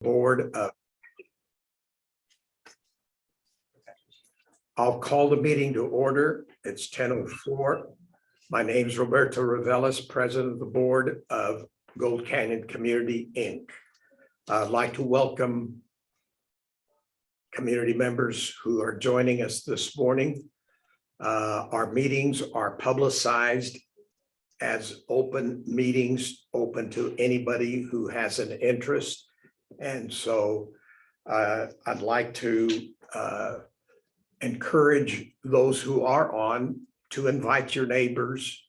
board of. I'll call the meeting to order. It's 10:04. My name is Roberto Ravelis, President of the Board of Gold Canyon Community, Inc. I'd like to welcome community members who are joining us this morning. Our meetings are publicized as open meetings, open to anybody who has an interest. And so I'd like to encourage those who are on to invite your neighbors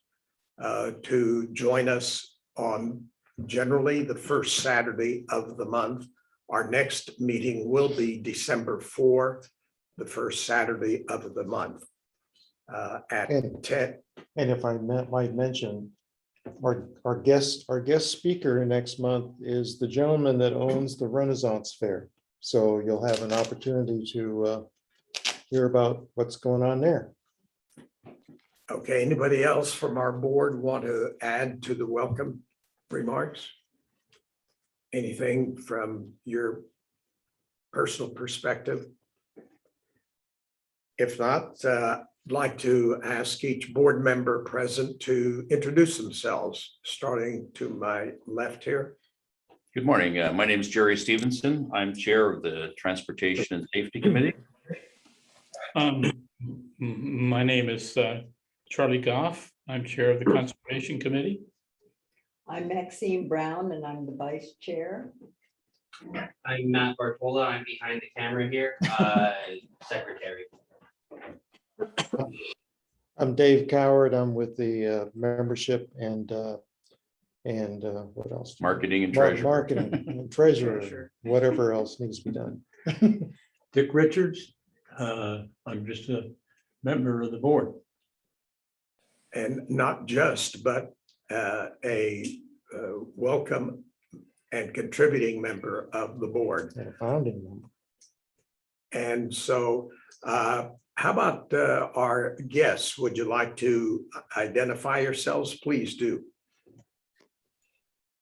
to join us on generally the first Saturday of the month. Our next meeting will be December 4, the first Saturday of the month at 10. And if I might mention, our guest speaker next month is the gentleman that owns the Renaissance Fair. So you'll have an opportunity to hear about what's going on there. Okay, anybody else from our board want to add to the welcome remarks? Anything from your personal perspective? If not, I'd like to ask each board member present to introduce themselves, starting to my left here. Good morning. My name is Jerry Stevenson. I'm chair of the Transportation and Safety Committee. My name is Charlie Goff. I'm chair of the Conservation Committee. I'm Maxine Brown and I'm the vice chair. I'm Matt Bartola. I'm behind the camera here, secretary. I'm Dave Coward. I'm with the membership and what else? Marketing and treasurer. Marketing and treasurer, whatever else needs to be done. Dick Richards. I'm just a member of the board. And not just, but a welcome and contributing member of the board. And a founding member. And so how about our guests? Would you like to identify yourselves? Please do.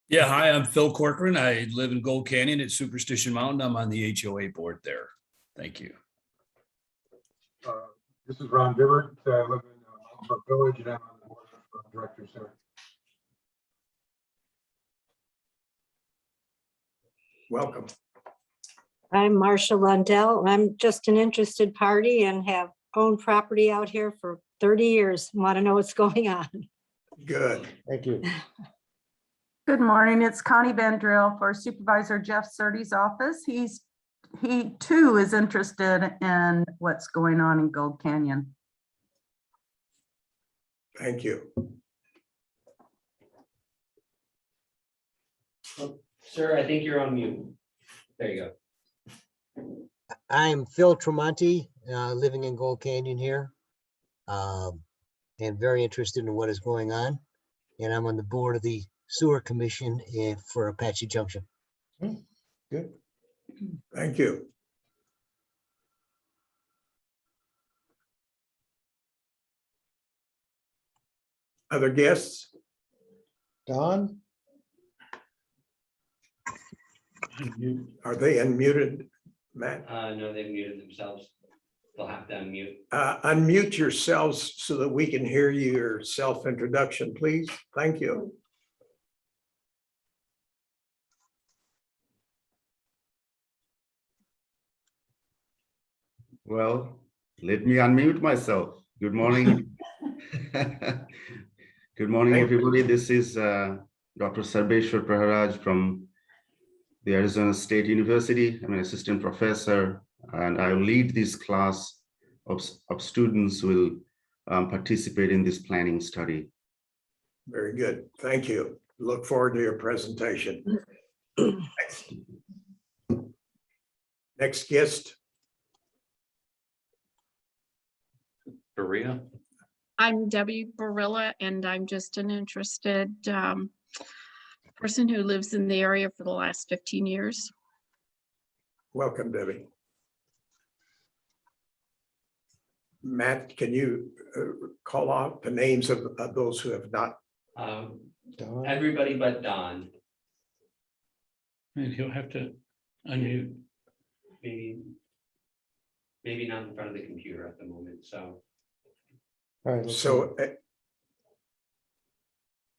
Yeah, hi, I'm Phil Corcoran. I live in Gold Canyon at Superstition Mountain. I'm on the HOA board there. Thank you. This is Ron Bibbert. I live in Mountain Village and I'm on the board of directors there. Welcome. I'm Marcia Lundell. I'm just an interested party and have owned property out here for 30 years. Want to know what's going on. Good. Thank you. Good morning. It's Connie Vandrill for Supervisor Jeff Surtees' office. He too is interested in what's going on in Gold Canyon. Thank you. Oh, sir, I think you're on mute. There you go. I'm Phil Tremonti, living in Gold Canyon here, and very interested in what is going on. And I'm on the board of the Sewer Commission for Apache Junction. Good. Thank you. Other guests? Don? Are they unmuted, Matt? No, they've muted themselves. They'll have to unmute. Unmute yourselves so that we can hear your self-introduction, please. Thank you. Well, let me unmute myself. Good morning. Good morning, everybody. This is Dr. Sarbeshwar Parharaj from the Arizona State University. I'm an assistant professor, and I will lead this class of students who will participate in this planning study. Very good. Thank you. Look forward to your presentation. Next guest. Maria. I'm Debbie Barilla, and I'm just an interested person who lives in the area for the last 15 years. Welcome, Debbie. Matt, can you call out the names of those who have not? Everybody but Don. And he'll have to Unmute. Maybe not in front of the computer at the moment, so. All right, So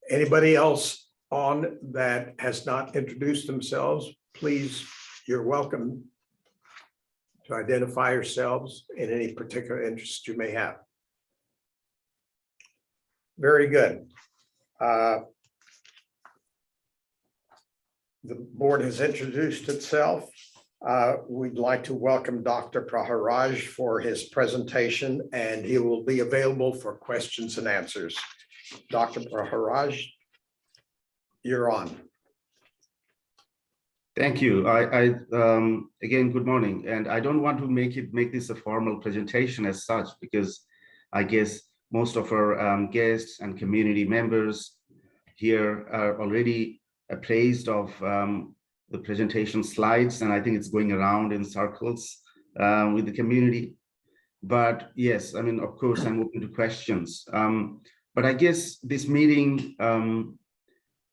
anybody else on that has not introduced themselves, please, you're welcome to identify yourselves in any particular interest you may have. Very good. The board has introduced itself. We'd like to welcome Dr. Parharaj for his presentation, and he will be available for questions and answers. Dr. Parharaj, you're on. Thank you. Again, good morning. And I don't want to make this a formal presentation as such, because I guess most of our guests and community members here are already appraised of the presentation slides, and I think it's going around in circles with the community. But yes, I mean, of course, I'm open to questions. But I guess this meeting,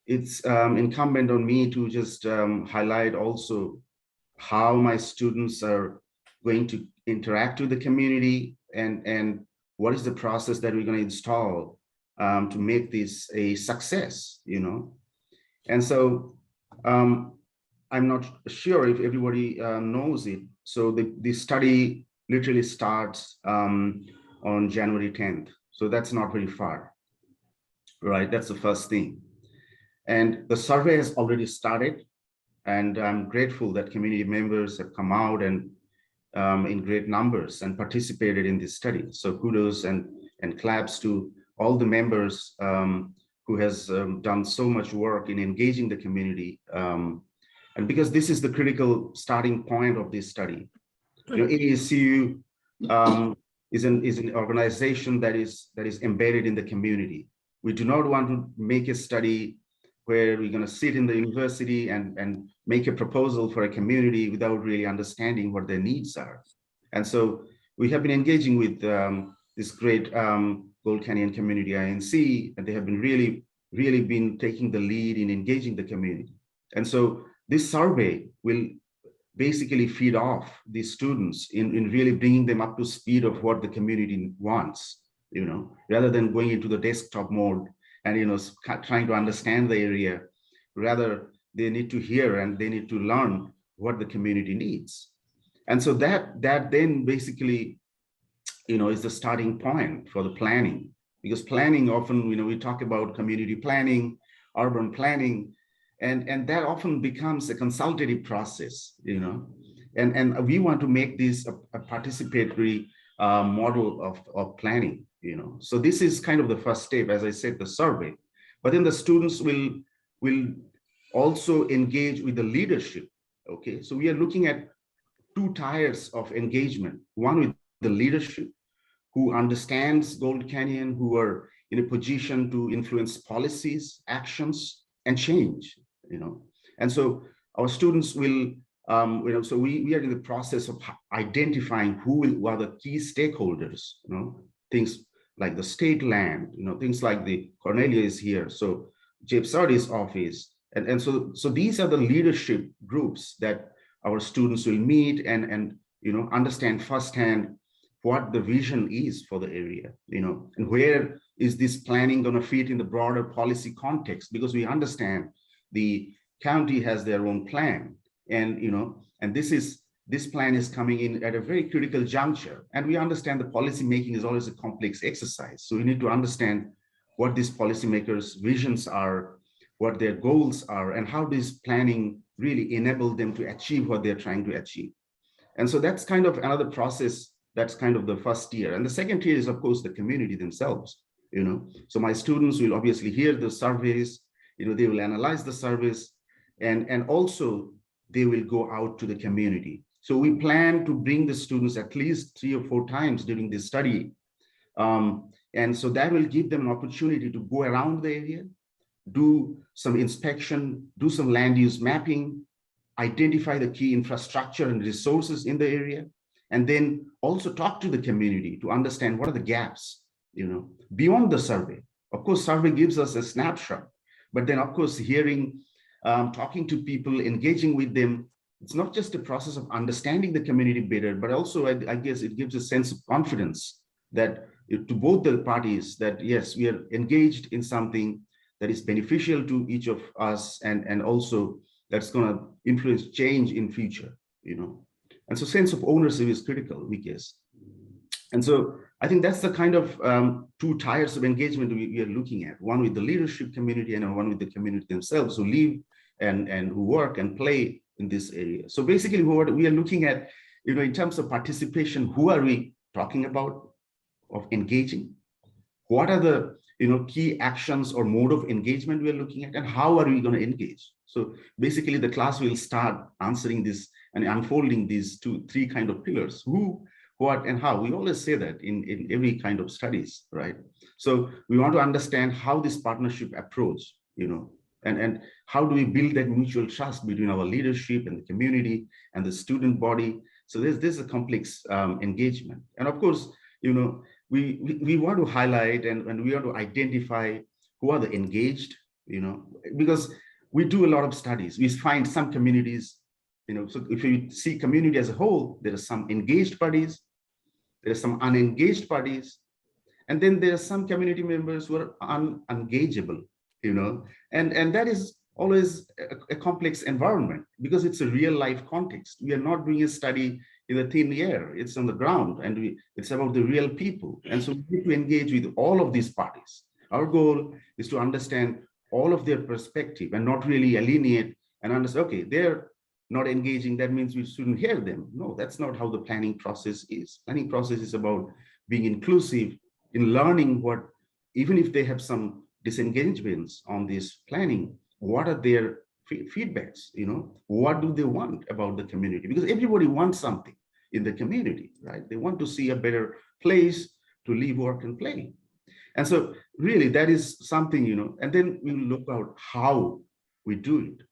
it's incumbent on me to just highlight also how my students are going to interact with the community, and what is the process that we're going to install to make this a success, you know. And so I'm not sure if everybody knows it. So the study literally starts on January 10th. So that's not very far, right? That's the first thing. And the survey has already started, and I'm grateful that community members have come out and in great numbers and participated in this study. So kudos and claps to all the members who has done so much work in engaging the community. And because this is the critical starting point of this study. You know, ASU is an organization that is embedded in the community. We do not want to make a study where we're going to sit in the university and make a proposal for a community without really understanding what their needs are. And so we have been engaging with this great Gold Canyon Community INC, and they have been really been taking the lead in engaging the community. And so this survey will basically feed off these students in really bringing them up to speed of what the community wants, you know, rather than going into the desktop mode and, you know, trying to understand the area. Rather, they need to hear and they need to learn what the community needs. And so that then basically, you know, is the starting point for the planning. Because planning often, you know, we talk about community planning, urban planning, and that often becomes a consultative process, you know, and we want to make this a participatory model of planning, you know. So this is kind of the first step, as I said, the survey. But then the students will also engage with the leadership. Okay, so we are looking at two tiers of engagement. One with the leadership, who understands Gold Canyon, who are in a position to influence policies, actions, and change, you know. And so our students will, you know, so we are in the process of identifying who are the key stakeholders, you know, things like the state land, you know, things like the Cornelia is here, so Gis Survey's office. And so these are the leadership groups that our students will meet and you know, understand firsthand what the vision is for the area, you know, and where is this planning going to fit in the broader policy context, because we understand the county has their own plan, and you know, and this plan is coming in at a very critical juncture, and we understand the policy making is always a complex exercise. So we need to understand what these policymakers' visions are, what their goals are, and how this planning really enable them to achieve what they're trying to achieve. And so that's kind of another process. That's kind of the first tier. And the second tier is, of course, the community themselves, you know. So my students will obviously hear the surveys, you know, they will analyze the surveys, and also they will go out to the community. So we plan to bring the students at least 3 or 4 times during this study. And so that will give them an opportunity to go around the area, do some inspection, do some land use mapping, identify the key infrastructure and resources in the area, and then also talk to the community to understand what are the gaps, you know, beyond the survey. Of course, survey gives us a snapshot, but then of course, hearing, talking to people, engaging with them, it's not just a process of understanding the community better, but also I guess it gives a sense of confidence that to both the parties that yes, we are engaged in something that is beneficial to each of us and also that's going to influence change in future, you know. And so sense of ownership is critical, we guess. And so I think that's the kind of two tiers of engagement we are looking at, one with the leadership community and one with the community themselves who live and who work and play in this area. So basically what we are looking at, you know, in terms of participation, who are we talking about of engaging? What are the, you know, key actions or mode of engagement we are looking at, and how are we going to engage? So basically the class will start answering this and unfolding these three kind of pillars: who, what, and how. We always say that in every kind of studies, right? So we want to understand how this partnership approach, you know, and how do we build that mutual trust between our leadership and the community and the student body. So there's a complex engagement. And of course, you know, we want to highlight and we want to identify who are the engaged, you know, because we do a lot of studies. We find some communities, you know, so if you see community as a whole, there are some engaged parties, there are some unengaged parties, and then there are some community members who are unengageable, you know, and that is always a complex environment because it's a real life context. We are not doing a study in the thin air, it's on the ground, and it's about the real people. And so we need to engage with all of these parties. Our goal is to understand all of their perspective and not really alienate and understand, okay, they're not engaging, that means we shouldn't hear them. No, that's not how the planning process is. Planning process is about being inclusive in learning what, even if they have some disengagements on this planning, what are their feedbacks, you know, what do they want about the community? Because everybody wants something in the community, right? They want to see a better place to live, work, and play. And so really that is something, you know, and then we look out how we do it.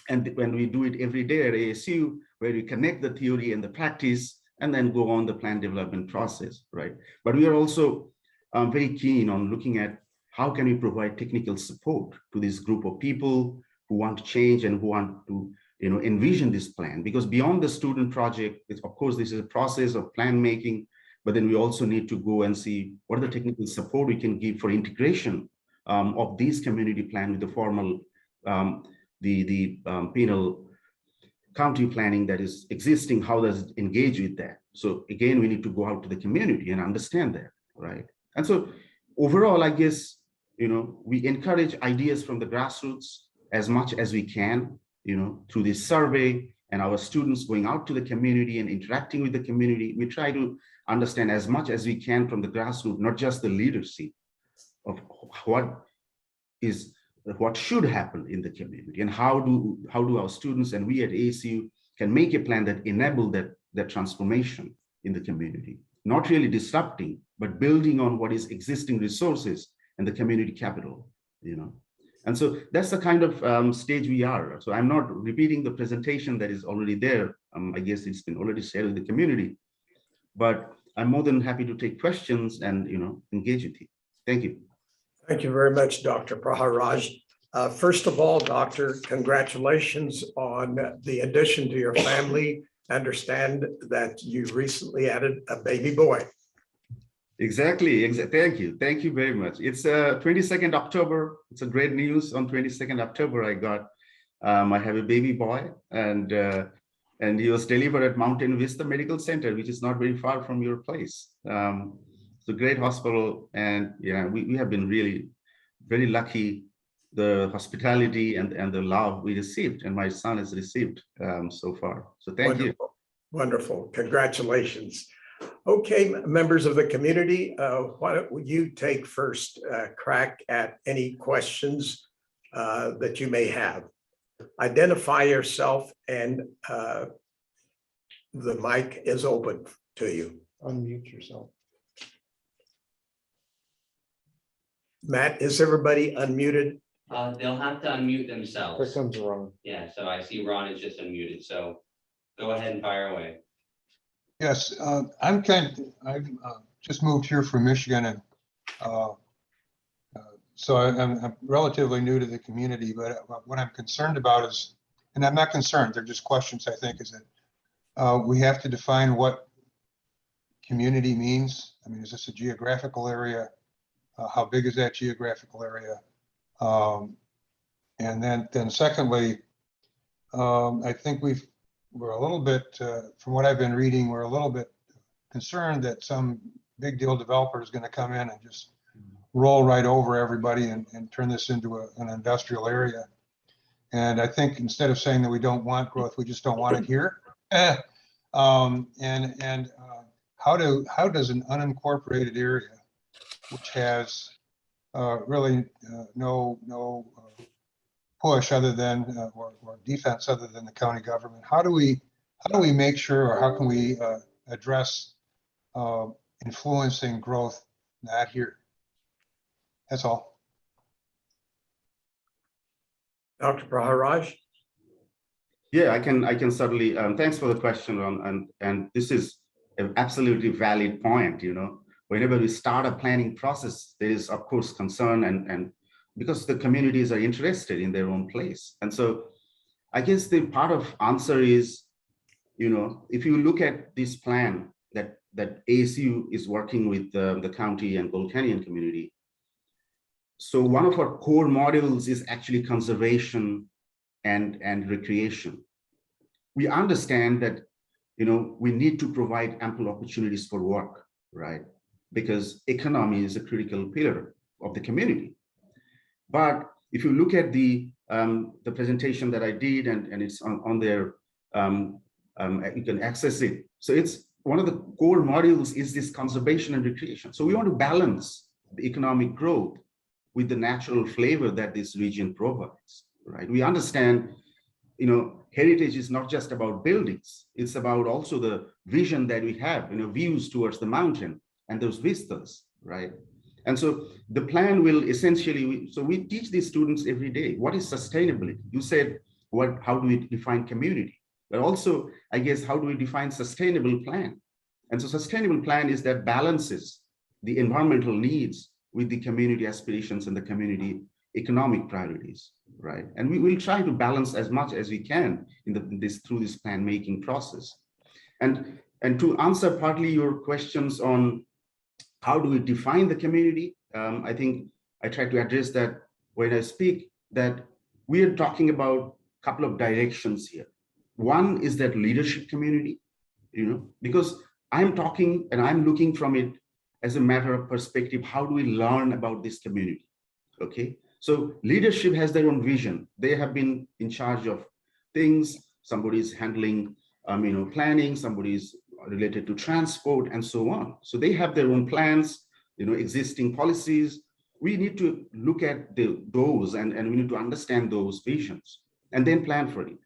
And when we do it every day at ASU, where we connect the theory and the practice and then go on the plan development process, right? But we are also very keen on looking at how can we provide technical support to this group of people who want to change and who want to, you know, envision this plan. Because beyond the student project, it's, of course, this is a process of plan making, but then we also need to go and see what are the technical support we can give for integration of these community plan with the formal, penal county planning that is existing. How does it engage with that? So again, we need to go out to the community and understand that, right? And so overall, I guess, you know, we encourage ideas from the grassroots as much as we can, you know, through this survey and our students going out to the community and interacting with the community. We try to understand as much as we can from the grassroots, not just the leadership of what should happen in the community and how do our students and we at ASU can make a plan that enable that transformation in the community, not really disrupting, but building on what is existing resources and the community capital, you know. And so that's the kind of stage we are. So I'm not repeating the presentation that is already there. I guess it's been already shared with the community, but I'm more than happy to take questions and, you know, engage with you. Thank you. Thank you very much, Dr. Parharaj. First of all, Doctor, congratulations on the addition to your family. I understand that you recently added a baby boy. Exactly. Thank you very much. It's 22nd October. It's a great news. On 22nd October, I have a baby boy, and he was delivered at Mountain Vista Medical Center, which is not very far from your place. It's a great hospital, and yeah, we have been really very lucky, the hospitality and the love we received, and my son has received so far. So thank you. Wonderful. Congratulations. Okay, members of the community, why don't you take first crack at any questions that you may have. Identify yourself, and the mic is open to you. Unmute yourself. Matt, is everybody unmuted? They'll have to unmute themselves. Here comes Ron. Yeah, so I see Ron is just unmuted, so go ahead and fire away. Yes, I've just moved here from Michigan, and so I'm relatively new to the community, but what I'm concerned about is and I'm not concerned, they're just questions, I think, is that we have to define what community means. I mean, is this a geographical area? How big is that geographical area? And then secondly, I think we're a little bit, from what I've been reading, we're a little bit concerned that some big deal developer is going to come in and just roll right over everybody and turn this into an industrial area. And I think instead of saying that we don't want growth, we just don't want it here. How does an unincorporated area, which has really no push other than or defense other than the county government, how do we make sure, or how can we address influencing growth not here? That's all. Dr. Parharaj? Yeah, I can certainly, thanks for the question, Ron, and this is an absolutely valid point. Whenever we start a planning process, there is of course concern and because the communities are interested in their own place. And so I guess the part of answer is, if you look at this plan that ASU is working with the county and Gold Canyon community. So one of our core modules is actually conservation and recreation. We understand that, we need to provide ample opportunities for work, right? Because economy is a critical pillar of the community. But if you look at the presentation that I did, and it's on there, you can access it. So it's one of the core modules is this conservation and recreation. So we want to balance the economic growth with the natural flavor that this region provides, right? We understand, heritage is not just about buildings. It's about also the vision that we have, views towards the mountain and those vistas, right? And so the plan will essentially, so we teach these students every day, what is sustainability? You said, how do we define community? But also, I guess, how do we define sustainable plan? And so sustainable plan is that balances the environmental needs with the community aspirations and the community economic priorities, right? And we will try to balance as much as we can through this plan making process. And to answer partly your questions on how do we define the community, I think I try to address that when I speak, that we are talking about a couple of directions here. One is that leadership community, because I'm talking and I'm looking from it as a matter of perspective, how do we learn about this community? Okay, so leadership has their own vision. They have been in charge of things. Somebody's handling, planning, somebody's related to transport and so on. So they have their own plans, existing policies. We need to look at those and we need to understand those visions and then plan for it.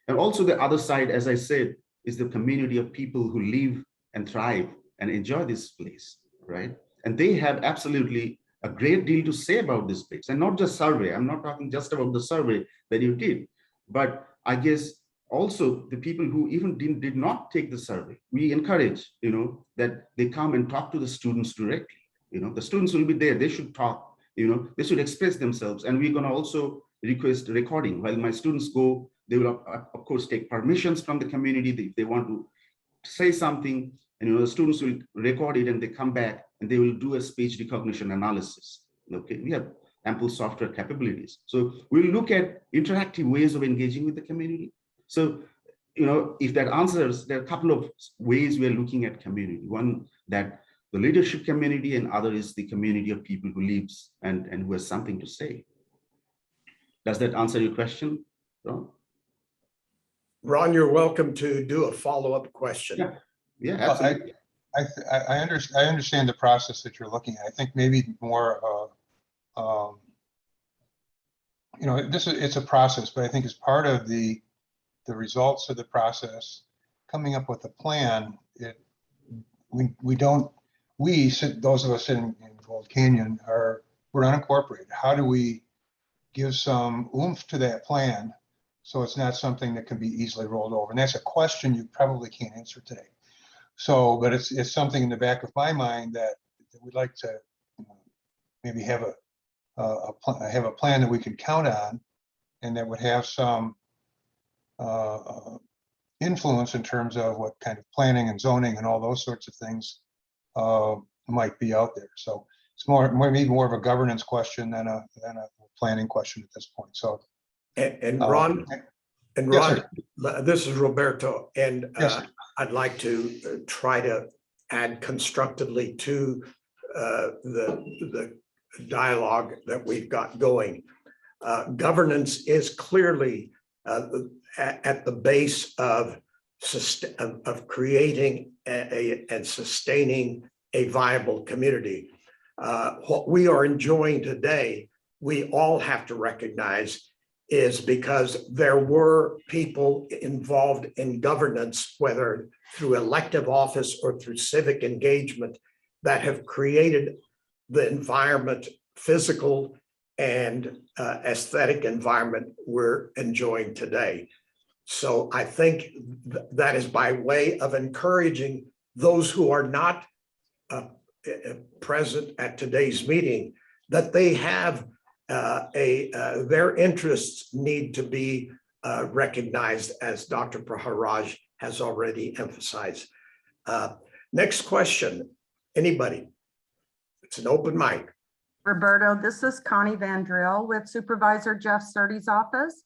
And also the other side, as I said, is the community of people who live and thrive and enjoy this place, right? And they have absolutely a great deal to say about this place, and not just survey. I'm not talking just about the survey that you did, but I guess also the people who even did not take the survey. We encourage, that they come and talk to the students directly. The students will be there. They should talk. They should express themselves, and we're going to also request recording. While my students go, they will of course take permissions from the community if they want to say something, and the students will record it and they come back and they will do a speech recognition analysis. Okay, we have ample software capabilities. So we'll look at interactive ways of engaging with the community. So, if that answers, there are a couple of ways we are looking at community. One, that the leadership community, and other is the community of people who lives and who has something to say. Does that answer your question, Ron? Ron, you're welcome to do a follow-up question. Yeah, absolutely. I understand the process that you're looking at. I think maybe more, it's a process, but I think as part of the results of the process, coming up with a plan, those of us in Gold Canyon we're unincorporated. How do we give some oomph to that plan so it's not something that can be easily rolled over? And that's a question you probably can't answer today. So, but it's something in the back of my mind that we'd like to maybe have a plan that we could count on, and that would have some influence in terms of what kind of planning and zoning and all those sorts of things might be out there. So it's maybe more of a governance question than a planning question at this point. So And Ron, yes, this is Roberto, and Yes, I'd like to try to add constructively to the dialogue that we've got going. Governance is clearly at the base of creating and sustaining a viable community. What we are enjoying today, we all have to recognize, is because there were people involved in governance, whether through elective office or through civic engagement, that have created the environment, physical and aesthetic environment we're enjoying today. So I think that is by way of encouraging those who are not present at today's meeting, that they have their interests need to be recognized, as Dr. Parharaj has already emphasized. Next question, anybody? It's an open mic. Roberto, this is Connie Van Drill with Supervisor Jeff Surtees' office.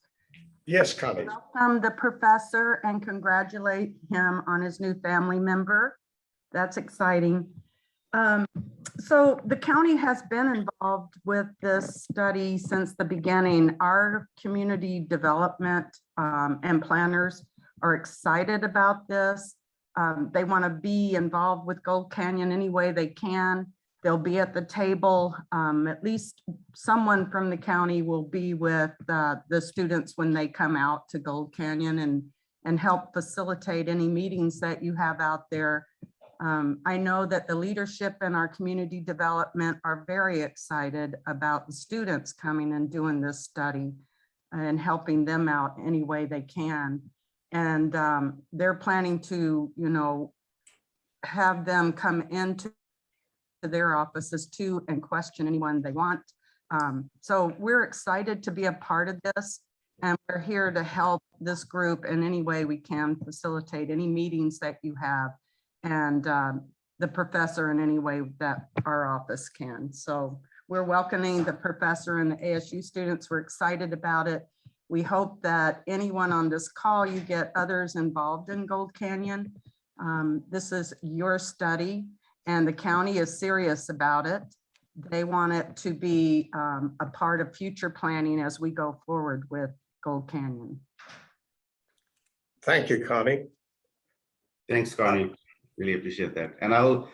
Yes, Connie. Welcome the professor and congratulate him on his new family member. That's exciting. So the county has been involved with this study since the beginning. Our community development and planners are excited about this. They want to be involved with Gold Canyon any way they can. They'll be at the table. At least someone from the county will be with the students when they come out to Gold Canyon and help facilitate any meetings that you have out there. I know that the leadership in our community development are very excited about the students coming and doing this study and helping them out any way they can. And they're planning to, have them come into their offices too and question anyone they want. So we're excited to be a part of this, and we're here to help this group in any way we can, facilitate any meetings that you have, and the professor in any way that our office can. So we're welcoming the professor and the ASU students. We're excited about it. We hope that anyone on this call, you get others involved in Gold Canyon. This is your study, and the county is serious about it. They want it to be a part of future planning as we go forward with Gold Canyon. Thank you, Connie. Thanks, Connie. Really appreciate that. And I'll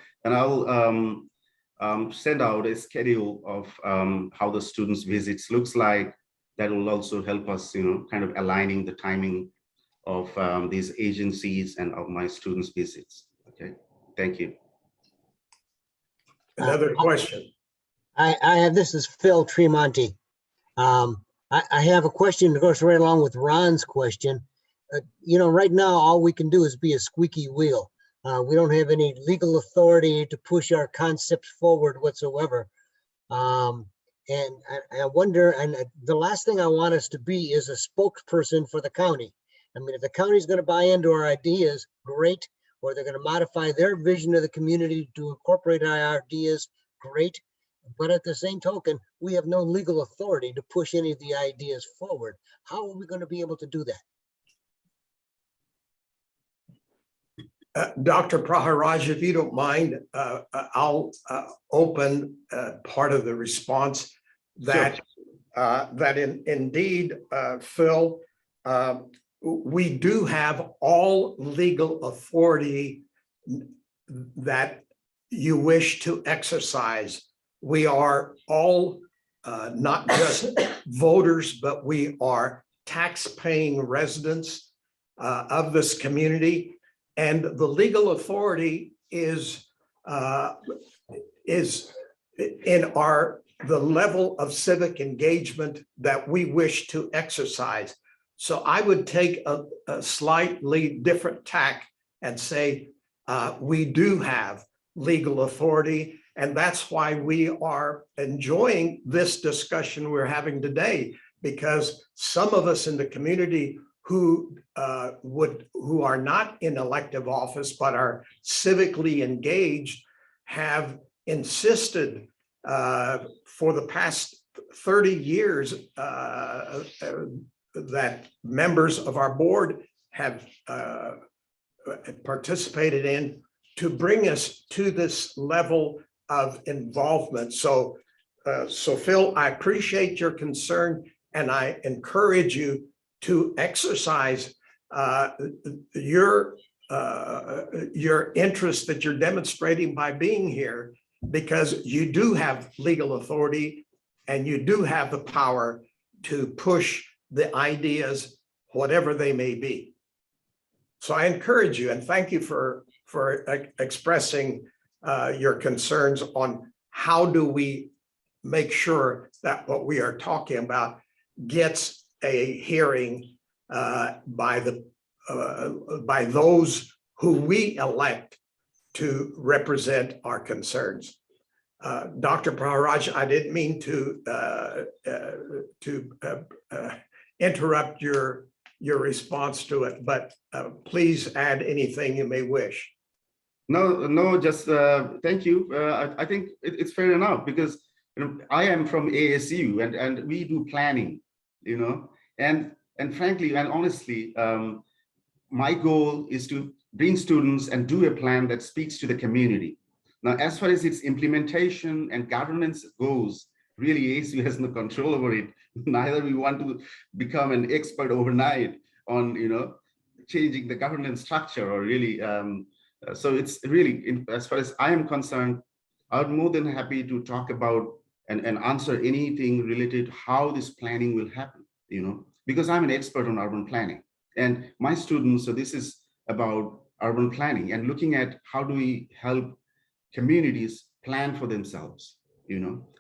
send out a schedule of how the students' visits looks like. That will also help us, kind of aligning the timing of these agencies and of my students' visits. Okay, thank you. Another question. I have, this is Phil Tremonti. I have a question that goes right along with Ron's question. Right now, all we can do is be a squeaky wheel. We don't have any legal authority to push our concepts forward whatsoever. And I wonder, and the last thing I want us to be is a spokesperson for the county. I mean, if the county's going to buy into our ideas, great, or they're going to modify their vision of the community to incorporate our ideas, great. But at the same token, we have no legal authority to push any of the ideas forward. How are we going to be able to do that? Dr. Praharaj, if you don't mind, I'll open part of the response that indeed, Phil, we do have all legal authority that you wish to exercise. We are all not just voters, but we are tax-paying residents of this community. And the legal authority is in the level of civic engagement that we wish to exercise. So I would take a slightly different tack and say we do have legal authority, and that's why we are enjoying this discussion we're having today, because some of us in the community who who are not in elective office but are civically engaged have insisted for the past 30 years that members of our board have participated in to bring us to this level of involvement. So, so Phil, I appreciate your concern, and I encourage you to exercise your interest that you're demonstrating by being here, because you do have legal authority and you do have the power to push the ideas, whatever they may be. So I encourage you, and thank you for expressing your concerns on how do we make sure that what we are talking about gets a hearing by those who we elect to represent our concerns. Dr. Parharaj, I didn't mean to interrupt your response to it, but please add anything you may wish. No, just thank you. I think it's fair enough, because I am from ASU and we do planning, and frankly and honestly, my goal is to bring students and do a plan that speaks to the community. Now, as far as its implementation and governance goes, really ASU has no control over it. Neither we want to become an expert overnight on, changing the governance structure or really. So it's really, as far as I am concerned, I'm more than happy to talk about and answer anything related to how this planning will happen, because I'm an expert on urban planning and my students. So this is about urban planning and looking at how do we help communities plan for themselves,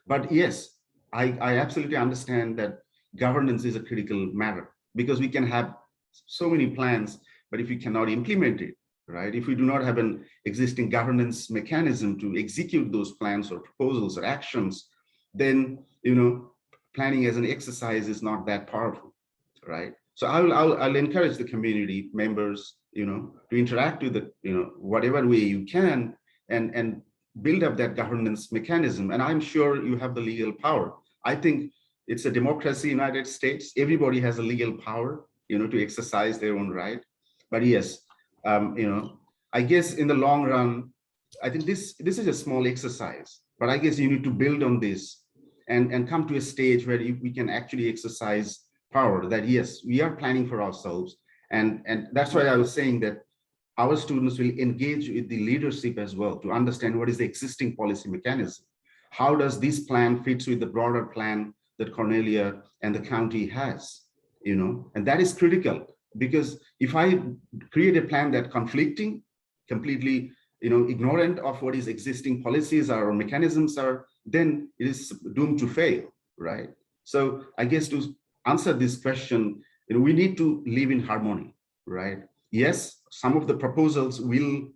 But yes, I absolutely understand that governance is a critical matter, because we can have so many plans, but if we cannot implement it, right? If we do not have an existing governance mechanism to execute those plans or proposals or actions, then, planning as an exercise is not that powerful, right? So I'll encourage the community members, to interact with the, whatever way you can and build up that governance mechanism. And I'm sure you have the legal power. I think it's a democracy, United States. Everybody has a legal power, to exercise their own right. But yes, I guess in the long run, I think this is a small exercise, but I guess you need to build on this and come to a stage where we can actually exercise power that, yes, we are planning for ourselves. And that's why I was saying that our students will engage with the leadership as well to understand what is the existing policy mechanism. How does this plan fit with the broader plan that Cornelia and the county has, and that is critical. Because if I create a plan that conflicting, completely, ignorant of what is existing policies or mechanisms are, then it is doomed to fail, right? So I guess to answer this question, we need to live in harmony, right? Yes, some of the proposals will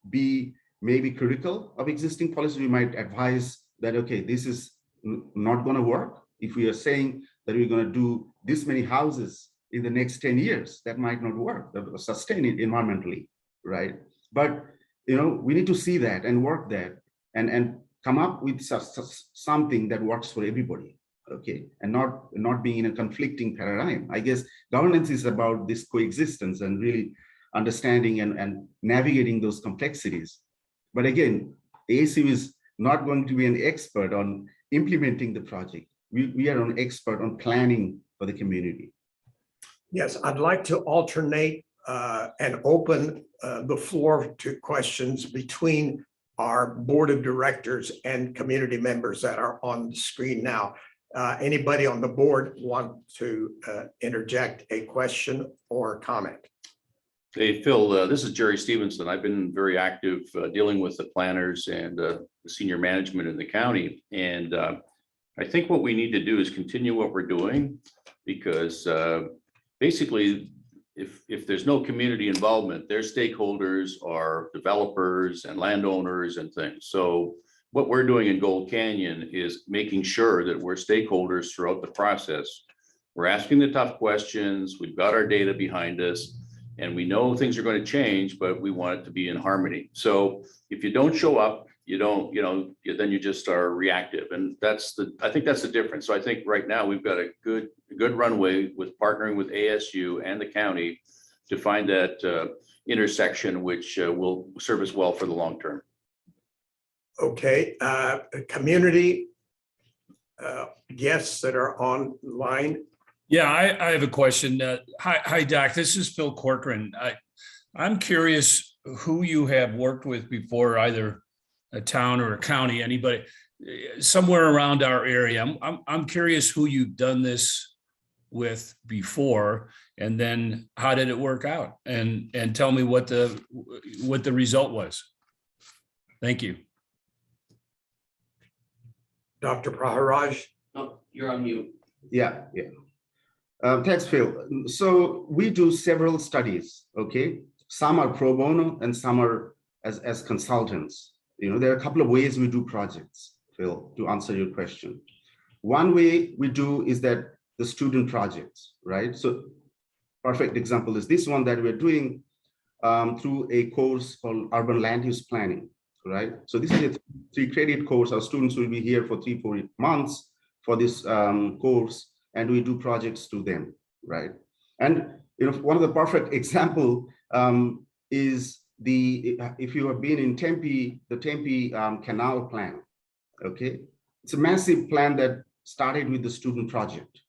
be maybe critical of existing policy. We might advise that, okay, this is not going to work. If we are saying that we're going to do this many houses in the next 10 years, that might not work, sustain it environmentally, right? But, we need to see that and work that and come up with something that works for everybody, okay? And not being in a conflicting paradigm. I guess governance is about this coexistence and really understanding and navigating those complexities. But again, ASU is not going to be an expert on implementing the project. We are an expert on planning for the community. Yes, I'd like to alternate and open the floor to questions between our board of directors and community members that are on the screen now. Anybody on the board want to interject a question or comment? Hey, Phil, this is Jerry Stevenson. I've been very active dealing with the planners and the senior management in the county. And I think what we need to do is continue what we're doing, because basically, if there's no community involvement, their stakeholders are developers and landowners and things. So what we're doing in Gold Canyon is making sure that we're stakeholders throughout the process. We're asking the tough questions. We've got our data behind us. And we know things are going to change, but we want it to be in harmony. So if you don't show up, you don't, then you just are reactive. And I think that's the difference. So I think right now we've got a good runway with partnering with ASU and the county to find that intersection, which will serve us well for the long term. Okay, community guests that are online. Yeah, I have a question. Hi, Doc. This is Phil Corcoran. I'm curious who you have worked with before, either a town or a county, anybody, somewhere around our area. I'm curious who you've done this with before, and then how did it work out? And tell me what the result was. Thank you. Dr. Praharaj. Oh, you're on mute. Yeah. Thanks, Phil. So we do several studies, okay? Some are pro bono and some are as consultants. There are a couple of ways we do projects, Phil, to answer your question. One way we do is that the student projects, right? So perfect example is this one that we're doing through a course called Urban Land Use Planning, right? So this is a 3-credit course. Our students will be here for 3-4 months for this course, and we do projects to them, right? And one of the perfect example is if you have been in Tempe, the Tempe Canal Plan, okay? It's a massive plan that started with the student project,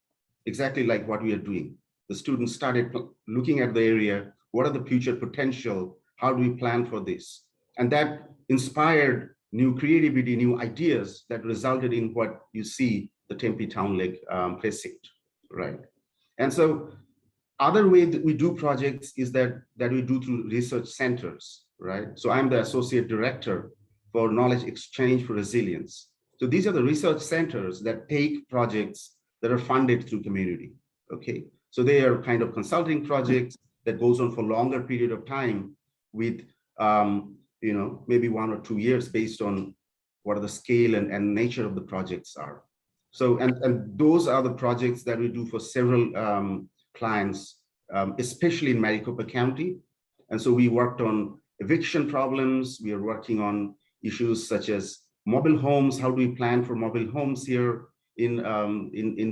exactly like what we are doing. The students started looking at the area, what are the future potential, how do we plan for this? And that inspired new creativity, new ideas that resulted in what you see the Tempe Town Lake precinct, right? And so other way that we do projects is that we do through research centers, right? So I'm the associate director for knowledge exchange for resilience. So these are the research centers that take projects that are funded through community, okay? So they are kind of consulting projects that goes on for longer period of time with, maybe 1 or 2 years based on what are the scale and nature of the projects are. So, and those are the projects that we do for several clients, especially in Maricopa County. And so we worked on eviction problems. We are working on issues such as mobile homes. How do we plan for mobile homes here in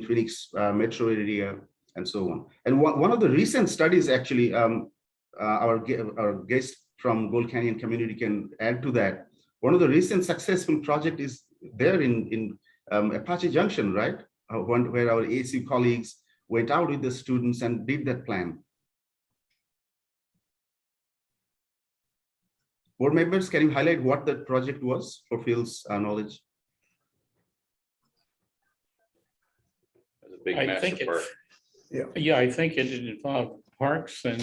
Phoenix metro area, and so on. And one of the recent studies, actually, our guest from Gold Canyon community can add to that. One of the recent successful project is there in Apache Junction, right? Where our ASU colleagues went out with the students and did that plan. Board members, can you highlight what that project was for Phil's knowledge? I think I think it involved parks and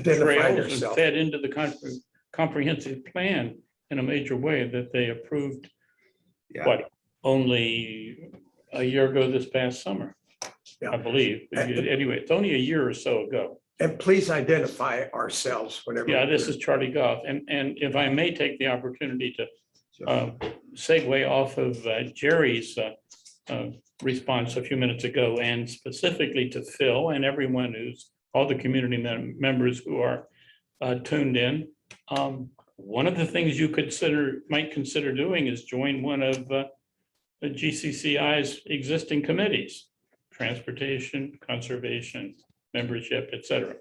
trails and fed into the comprehensive plan in a major way that they approved. Yeah. Only a year ago this past summer, I believe. Anyway, it's only a year or so ago. And please identify ourselves whenever. Yeah, this is Charlie Goff. And if I may take the opportunity to segue off of Jerry's response a few minutes ago, and specifically to Phil and everyone all the community members who are tuned in. One of the things you might consider doing is join one of the GCCI's existing committees, transportation, conservation, membership, etc.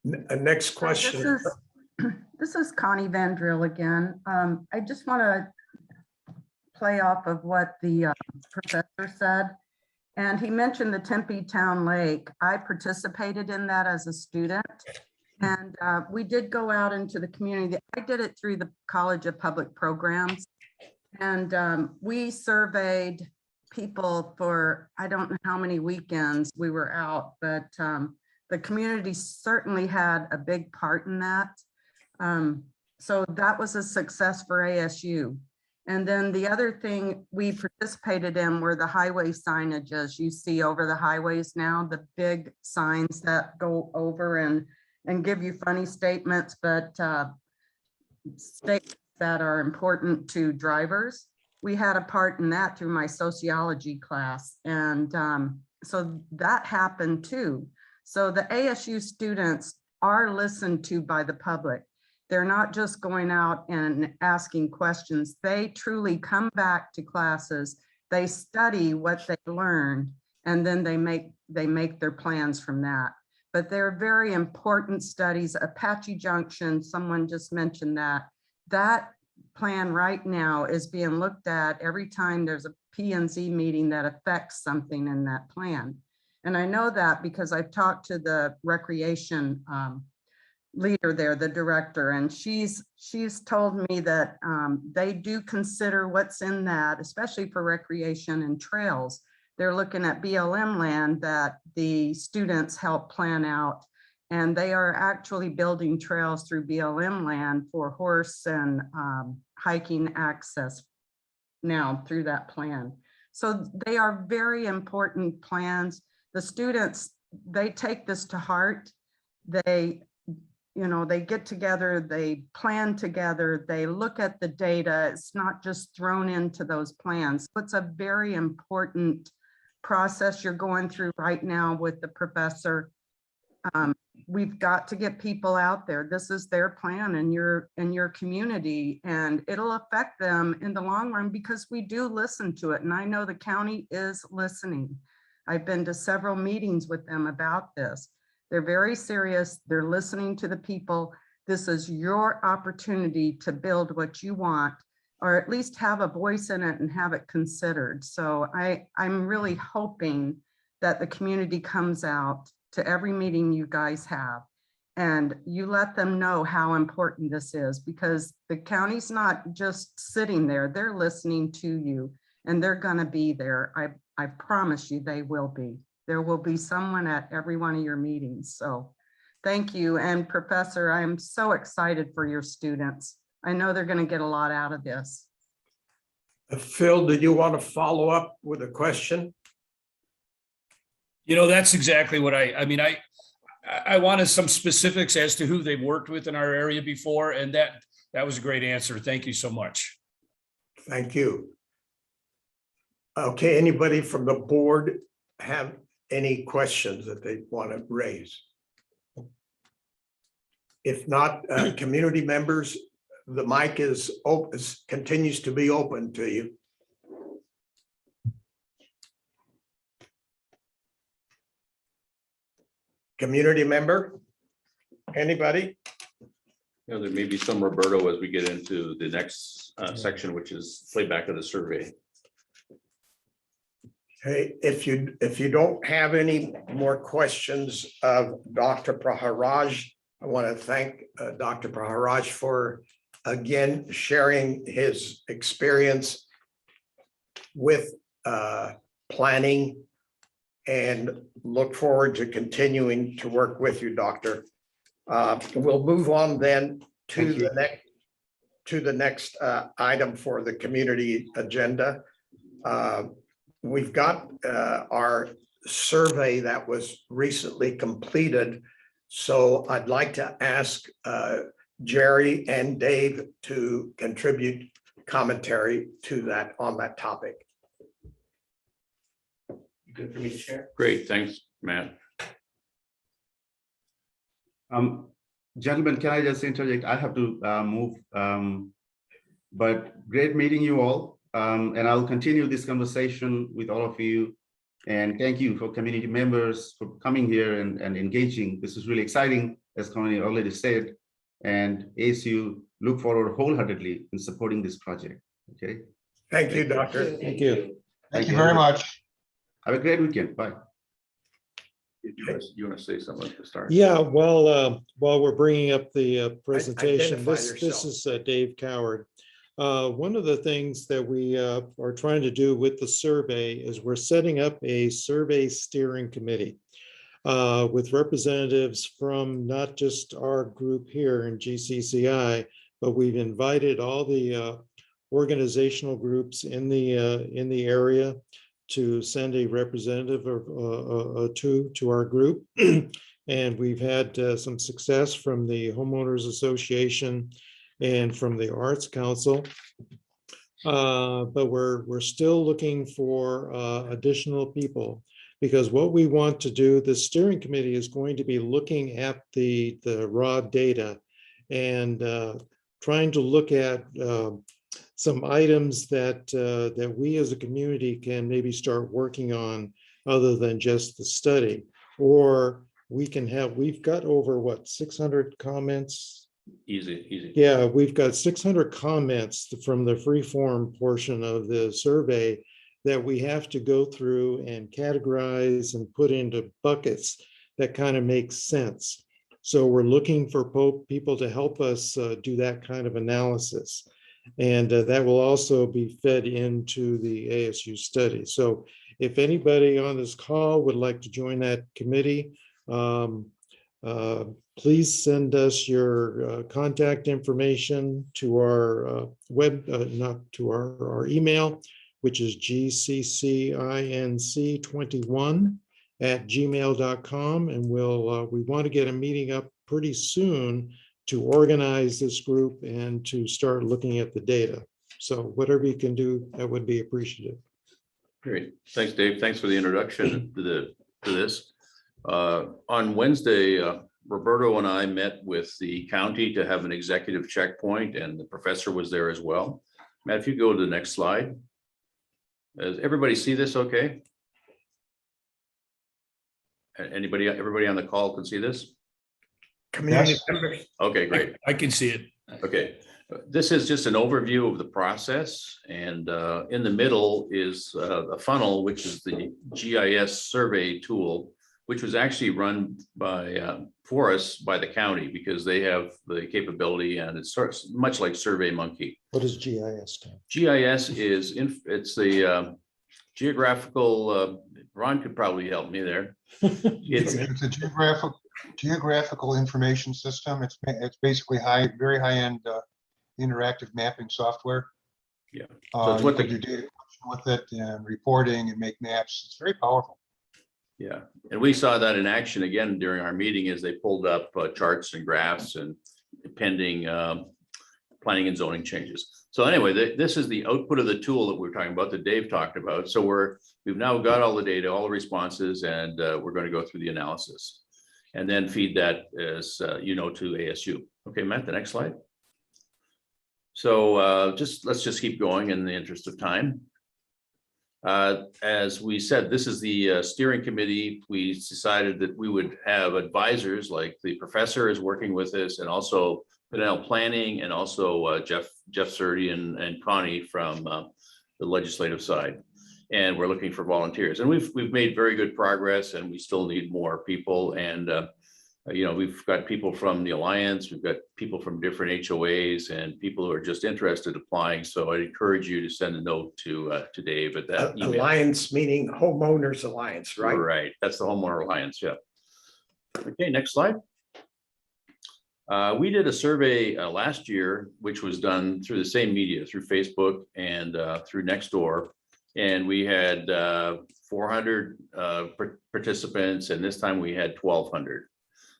Next question. This is Connie Van Drill again. I just want to play off of what the professor said. And he mentioned the Tempe Town Lake. I participated in that as a student. And we did go out into the community. I did it through the College of Public Programs. And we surveyed people for, I don't know how many weekends we were out, but the community certainly had a big part in that. So that was a success for ASU. And then the other thing we participated in were the highway signages you see over the highways now, the big signs that go over and give you funny statements, but statements that are important to drivers. we had a part in that through my sociology class. And so that happened too. So the ASU students are listened to by the public. They're not just going out and asking questions. They truly come back to classes. They study what they learned, and then they make their plans from that. But they're very important studies. Apache Junction, someone just mentioned that. That plan right now is being looked at every time there's a P&Z meeting that affects something in that plan. And I know that because I've talked to the recreation leader there, the director, and she's told me that they do consider what's in that, especially for recreation and trails. They're looking at BLM land that the students help plan out, and they are actually building trails through BLM land for horse and hiking access now through that plan. So they are very important plans. The students, they take this to heart. They, you know, they get together, they plan together, they look at the data. It's not just thrown into those plans. It's a very important process you're going through right now with the professor. We've got to get people out there. This is their plan in your community, and it'll affect them in the long run because we do listen to it. And I know the county is listening. I've been to several meetings with them about this. They're very serious. They're listening to the people. This is your opportunity to build what you want, or at least have a voice in it and have it considered. So I'm really hoping that the community comes out to every meeting you guys have and you let them know how important this is, because the county's not just sitting there, they're listening to you and they're gonna be there. I promise you they will be. There will be someone at every one of your meetings. So thank you. And Professor, I am so excited for your students. I know they're going to get a lot out of this. Phil, did you want to follow up with a question? You know, that's exactly what I mean, I wanted some specifics as to who they've worked with in our area before, and that was a great answer. Thank you so much. Thank you. Okay, anybody from the board have any questions that they want to raise? If not, community members, the mic is open, continues to be open to you. Community member, anybody? You know, there may be some Roberto as we get into the next section, which is playback of the survey. Hey, if you don't have any more questions of Dr. Parharaj, I want to thank Dr. Parharaj for again sharing his experience with planning, and look forward to continuing to work with you, Doctor. We'll move on then to the next item for the community agenda. We've got our survey that was recently completed. So I'd like to ask Jerry and Dave to contribute commentary to that on that topic. Good for me to share. Great, thanks, Matt. Gentlemen, can I just interject? I have to move, but great meeting you all. And I'll continue this conversation with all of you. And thank you for community members for coming here and engaging. This is really exciting, as Connie already said. And ASU look forward wholeheartedly in supporting this project. Okay. Thank you, Doctor. Thank you. Thank you very much. Have a great weekend. Bye. You want to say something at the start? Yeah, well, while we're bringing up the presentation, Identify this yourself. is Dave Coward. One of the things that we are trying to do with the survey is we're setting up a survey steering committee with representatives from not just our group here in GCCI, but we've invited all the organizational groups in the area to send a representative or to our group. And we've had some success from the Homeowners Association and from the Arts Council. But we're still looking for additional people. Because what we want to do, the steering committee is going to be looking at the raw data and trying to look at some items that we as a community can maybe start working on other than just the study. Or we've got over what, 600 comments? Easy. Yeah, we've got 600 comments from the free-form portion of the survey that we have to go through and categorize and put into buckets that kind of make sense. So we're looking for people to help us do that kind of analysis. And that will also be fed into the ASU study. So if anybody on this call would like to join that committee, please send us your contact information to our not to our email, which is gccinc21@gmail.com. And we want to get a meeting up pretty soon to organize this group and to start looking at the data. So whatever you can do, that would be appreciative. Great. Thanks, Dave. Thanks for the introduction to this. On Wednesday, Roberto and I met with the county to have an executive checkpoint, and the professor was there as well. Matt, if you go to the next slide. Does everybody see this okay? Everybody on the call can see this? Community Yes. members. Okay, great. I can see it. Okay, this is just an overview of the process, and in the middle is a funnel, which is the GIS survey tool, which was actually run for us by the county because they have the capability, and it's much like SurveyMonkey. What is GIS stand? GIS is it's the geographical. Ron could probably help me there. It's It's a geographical information system. It's basically very high-end interactive mapping software. Yeah. So it's You what can the do data with it and reporting and make maps. It's very powerful. Yeah, and we saw that in action again during our meeting as they pulled up charts and graphs and pending planning and zoning changes. So anyway, this is the output of the tool that we're talking about, that Dave talked about. So we've now got all the data, all the responses, and we're going to go through the analysis and then feed that as to ASU. Okay, Matt, the next slide. So let's just keep going in the interest of time. As we said, this is the steering committee. We decided that we would have advisors, like the professor is working with us, and also Pinell Planning, and also Jeff Surdy and Connie from the legislative side. And we're looking for volunteers, and we've made very good progress, and we still need more people. And we've got people from the Alliance, we've got people from different HOAs, and people who are just interested in applying. So I'd encourage you to send a note to Dave at that email. Alliance meaning Homeowners Alliance, right? Right, that's the Homeowner Alliance, yeah. Okay, next slide. We did a survey last year, which was done through the same media, through Facebook and through Nextdoor. And we had 400 participants, and this time we had 1,200.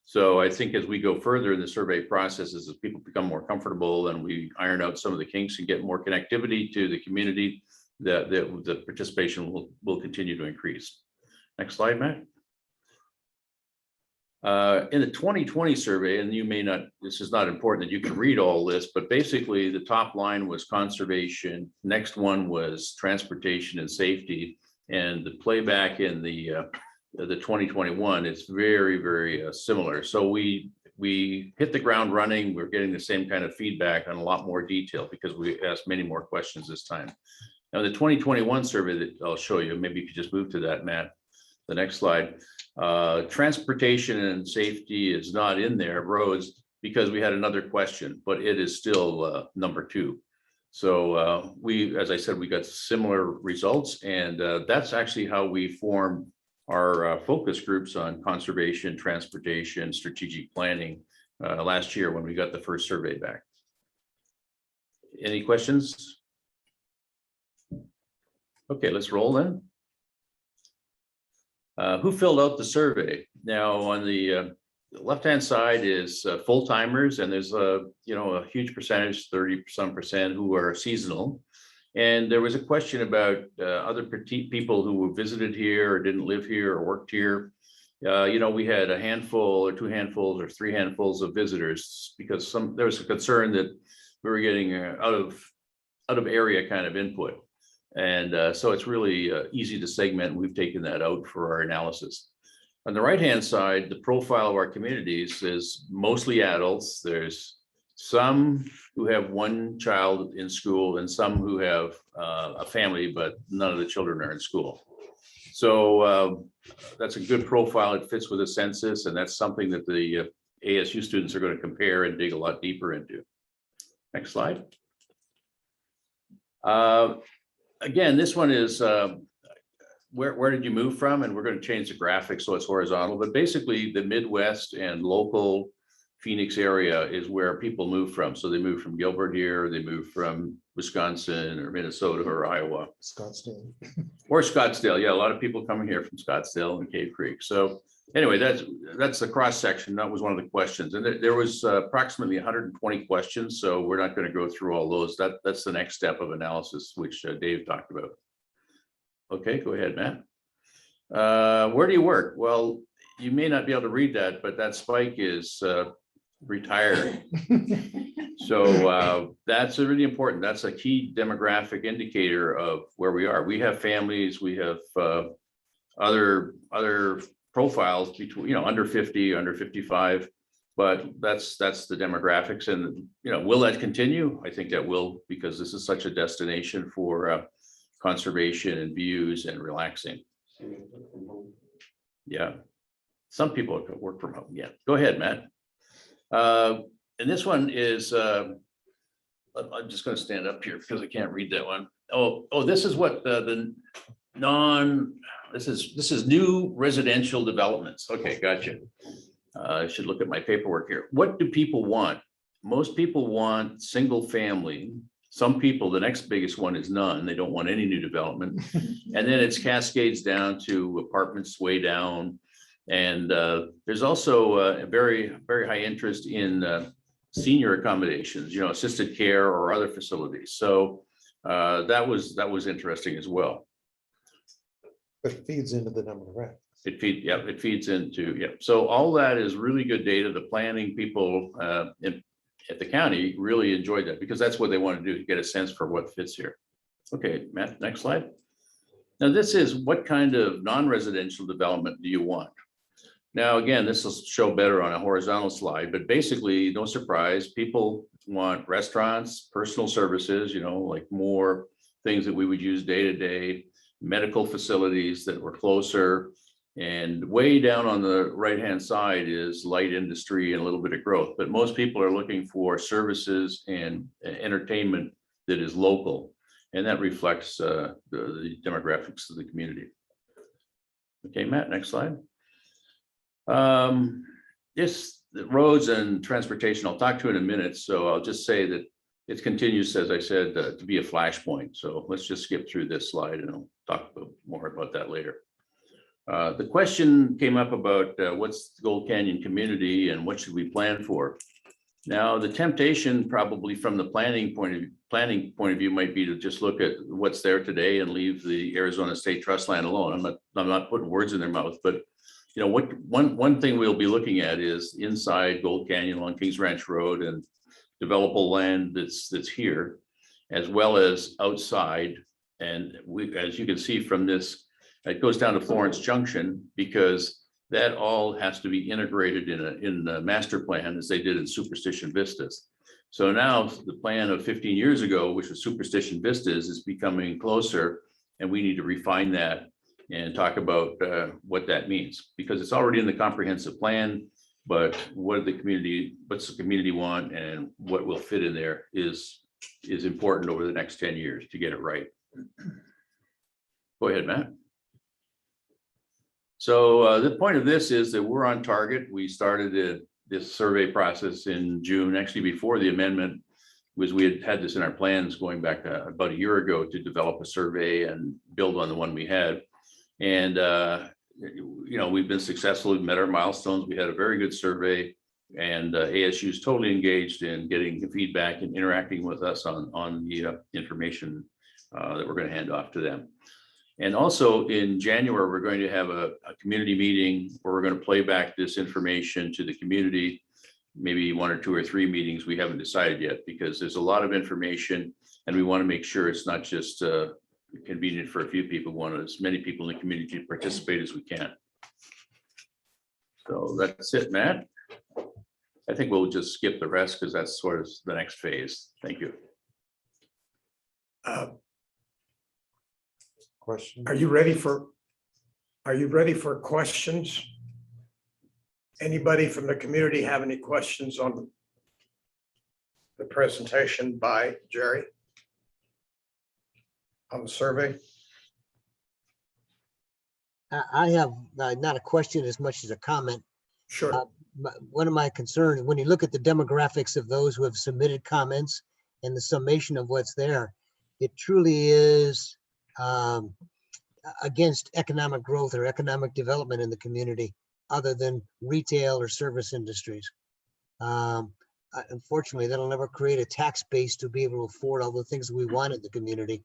So I think as we go further in the survey processes, as people become more comfortable and we iron out some of the kinks and get more connectivity to the community, the participation will continue to increase. Next slide, Matt. In the 2020 survey, and you may not, this is not important that you can read all this, but basically the top line was conservation. Next one was transportation and safety, and the playback in the 2021 is very, very similar. So we hit the ground running. We're getting the same kind of feedback on a lot more detail because we asked many more questions this time. Now the 2021 survey that I'll show you, maybe you could just move to that, Matt. The next slide. Transportation and safety is not in there, roads, because we had another question, but it is still number 2. So as I said, we got similar results, and that's actually how we formed our focus groups on conservation, transportation, strategic planning last year when we got the first survey back. Any questions? Okay, let's roll then. Who filled out the survey? Now on the left-hand side is full timers, and there's a huge percentage, 30% who are seasonal. And there was a question about other people who were visited here or didn't live here or worked here. We had a handful or 2 handfuls or 3 handfuls of visitors because there was a concern that we were getting out of area kind of input. And so it's really easy to segment. We've taken that out for our analysis. On the right-hand side, the profile of our communities is mostly adults. There's some who have 1 child in school and some who have a family, but none of the children are in school. So that's a good profile. It fits with the census, and that's something that the ASU students are going to compare and dig a lot deeper into. Next slide. Again, this one is where did you move from? And we're going to change the graphic so it's horizontal, but basically the Midwest and local Phoenix area is where people move from. So they move from Gilbert here, they move from Wisconsin or Minnesota or Iowa. Scottsdale. Or Scottsdale. Yeah, a lot of people coming here from Scottsdale and Cave Creek. So anyway, that's the cross section. That was one of the questions. And there was approximately 120 questions. So we're not going to go through all those. That's the next step of analysis, which Dave talked about. Okay, go ahead, Matt. Where do you work? Well, you may not be able to read that, but that spike is retired. So that's really important. That's a key demographic indicator of where we are. We have families, we have other profiles between, under 50, under 55, but that's the demographics. And, will that continue? I think that will, because this is such a destination for conservation and views and relaxing. Yeah. Some people work from home. Yeah, go ahead, Matt. And this one is, I'm just going to stand up here because I can't read that one. Oh, this is what this is new residential developments. Okay, gotcha. I should look at my paperwork here. What do people want? Most people want single family. Some people, the next biggest one is none. They don't want any new development. And then it's cascades down to apartments way down. And there's also a very, very high interest in senior accommodations, assisted care or other facilities. So that was interesting as well. But it feeds into the demographics. It feeds into. So all that is really good data. The planning people at the county really enjoyed that because that's what they want to do, to get a sense for what fits here. Okay, Matt, next slide. Now this is what kind of non-residential development do you want? Now, again, this will show better on a horizontal slide, but basically, no surprise, people want restaurants, personal services, like more things that we would use day to day, medical facilities that were closer. And way down on the right-hand side is light industry and a little bit of growth. But most people are looking for services and entertainment that is local. And that reflects the demographics of the community. Okay, Matt, next slide. The roads and transportation, I'll talk to in a minute. So I'll just say that it continues, as I said, to be a flashpoint. So let's just skip through this slide and I'll talk more about that later. The question came up about what's the Gold Canyon community and what should we plan for? Now, the temptation probably from the planning point of view might be to just look at what's there today and leave the Arizona State Trust land alone. I'm not putting words in their mouth, but one thing we'll be looking at is inside Gold Canyon along Kings Ranch Road and developable land that's here, as well as outside. And as you can see from this, it goes down to Florence Junction because that all has to be integrated in the master plan as they did in Superstition Vistas. So now the plan of 15 years ago, which was Superstition Vistas, is becoming closer, and we need to refine that and talk about what that means, because it's already in the comprehensive plan, but what's the community want and what will fit in there is important over the next 10 years to get it right. Go ahead, Matt. So the point of this is that we're on target. We started this survey process in June, actually before the amendment, was we had this in our plans going back about a year ago to develop a survey and build on the one we had. And, we've been successful. We've met our milestones. We had a very good survey, and ASU is totally engaged in getting feedback and interacting with us on the information that we're going to hand off to them. And also in January, we're going to have a community meeting where we're going to play back this information to the community. Maybe 1 or 2 or 3 meetings. We haven't decided yet because there's a lot of information and we want to make sure it's not just convenient for a few people. We want as many people in the community to participate as we can. So that's it, Matt. I think we'll just skip the rest because that's sort of the next phase. Thank you. Question? Are you ready for questions? Anybody from the community have any questions on the presentation by Jerry on the survey? I have not a question as much as a comment. Sure. One of my concerns, when you look at the demographics of those who have submitted comments and the summation of what's there, it truly is against economic growth or economic development in the community, other than retail or service industries. Unfortunately, that'll never create a tax base to be able to afford all the things we want in the community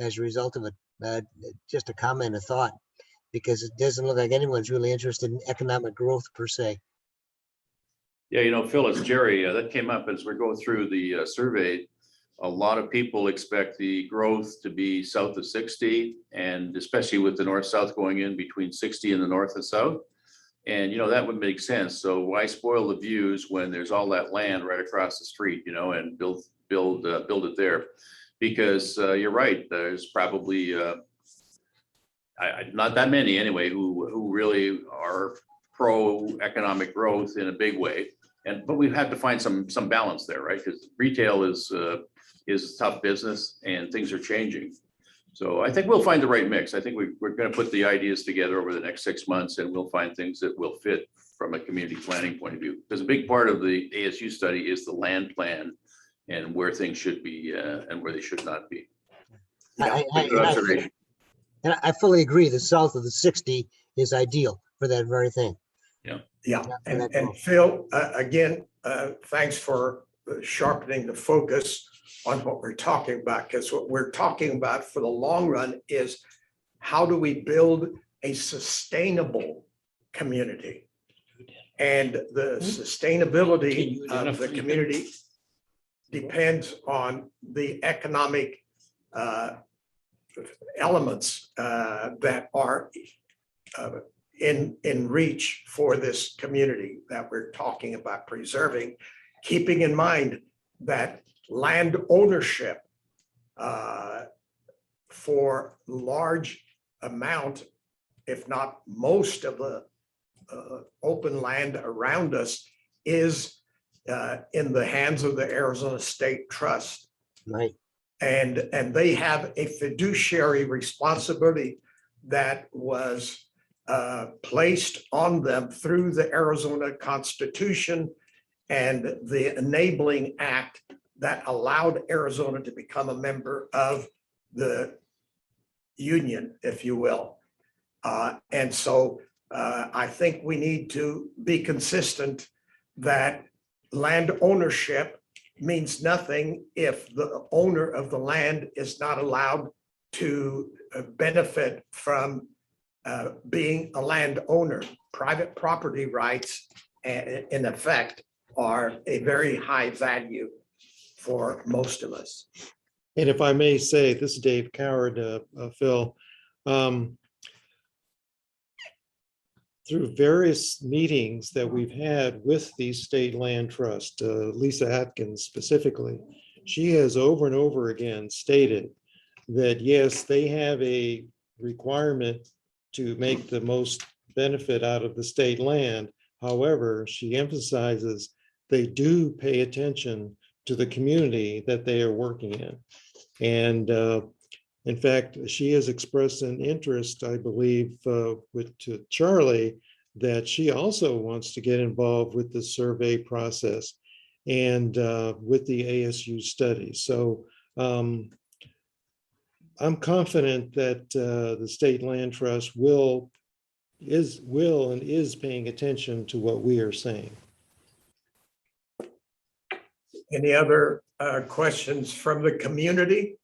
as a result of it. Just a comment, a thought, because it doesn't look like anyone's really interested in economic growth per se. Yeah, you know, Phil, it's Jerry. That came up as we're going through the survey. A lot of people expect the growth to be south of 60, and especially with the north-south going in between 60 and the north and south. And, you know, that would make sense. So why spoil the views when there's all that land right across the street, you know, and build it there? Because you're right, there's probably not that many anyway who really are pro-economic growth in a big way. But we've had to find some balance there, right? Because retail is tough business and things are changing. So I think we'll find the right mix. I think we're going to put the ideas together over the next 6 months and we'll find things that will fit from a community planning point of view. Because a big part of the ASU study is the land plan and where things should be and where they should not be. Yeah, Good observation. And I fully agree, the south of the 60 is ideal for that very thing. Yeah, and Phil, again, thanks for sharpening the focus on what we're talking about, because what we're talking about for the long run is how do we build a sustainable community? And the sustainability of the community depends on the economic elements that are in reach for this community that we're talking about preserving, keeping in mind that land ownership for large amount, if not most of the open land around us is in the hands of the Arizona State Trust. Right. And they have a fiduciary responsibility that was placed on them through the Arizona Constitution and the enabling act that allowed Arizona to become a member of the union, if you will. And so I think we need to be consistent that land ownership means nothing if the owner of the land is not allowed to benefit from being a landowner. Private property rights, in effect, are a very high value for most of us. And if I may say, this is Dave Coward, Phil. Through various meetings that we've had with the state land trust, Lisa Atkins specifically, she has over and over again stated that yes, they have a requirement to make the most benefit out of the state land. However, she emphasizes they do pay attention to the community that they are working in. And in fact, she has expressed an interest, I believe, to Charlie, that she also wants to get involved with the survey process and with the ASU study. So I'm confident that the State Land Trust will and is paying attention to what we are saying. Any other questions from the community?